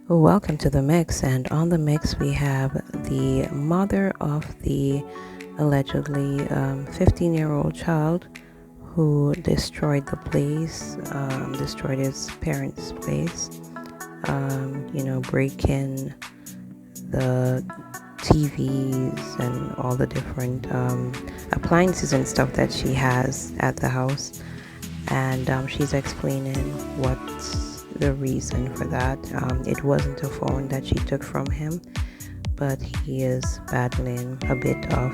Welcome to the mix, and on the mix we have the mother of the allegedly 15-year-old child who destroyed the place, destroyed his parents' place, breaking the TVs and all the different appliances and stuff that she has at the house. And she's explaining what's the reason for that. It wasn't a phone that she took from him, but he is battling a bit of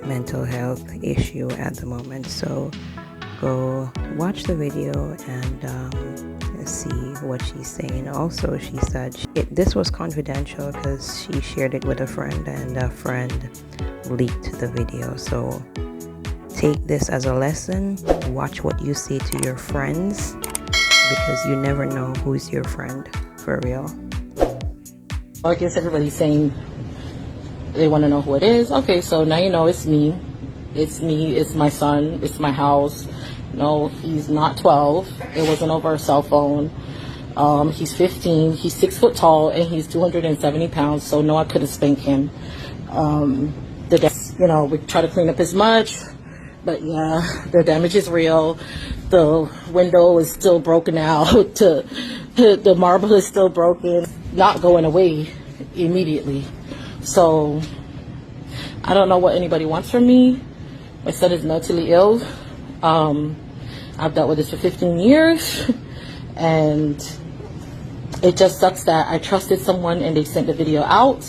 mental health issue at the moment. So go watch the video and see what she's saying. Also, she said this was confidential because she shared it with a friend, and a friend leaked the video. So take this as a lesson. Watch what you say to your friends, because you never know who's your friend for real. I guess everybody's saying they want to know who it is. Okay, so now you know it's me. It's me. It's my son. It's my house. No, he's not 12. It wasn't over a cell phone. He's 15. He's 6 foot tall and he's 270 pounds. So no, I couldn't spank him. We try to clean up as much. But yeah, the damage is real. The window is still broken out. The marble is still broken. Not going away immediately. So I don't know what anybody wants from me. My son is mentally ill. I've dealt with this for 15 years. And it just sucks that I trusted someone and they sent the video out.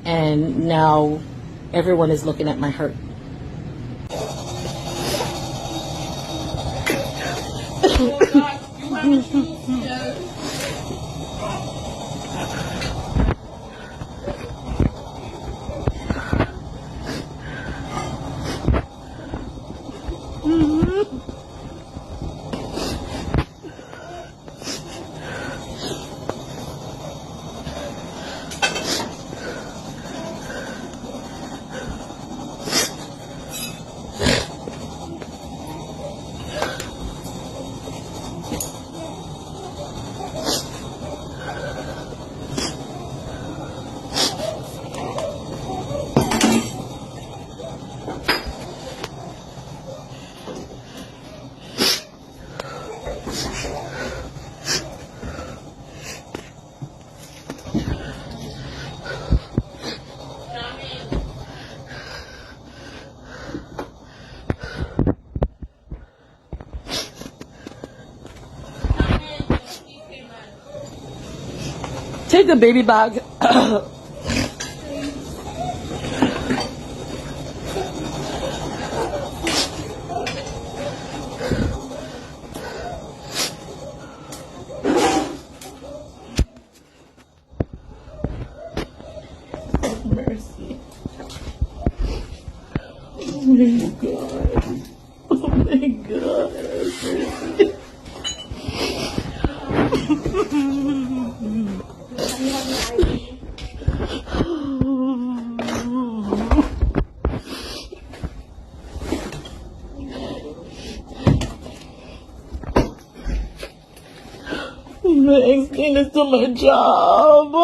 And now everyone is looking at my hurt. Take the baby bag. Mercy. Oh my God. Oh my God. Mercy. Explain this to my job.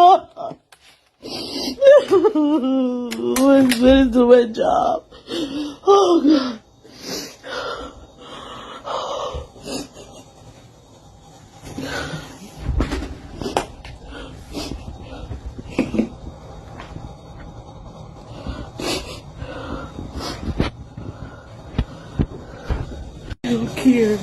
Explain this to my job. Oh God. I don't care.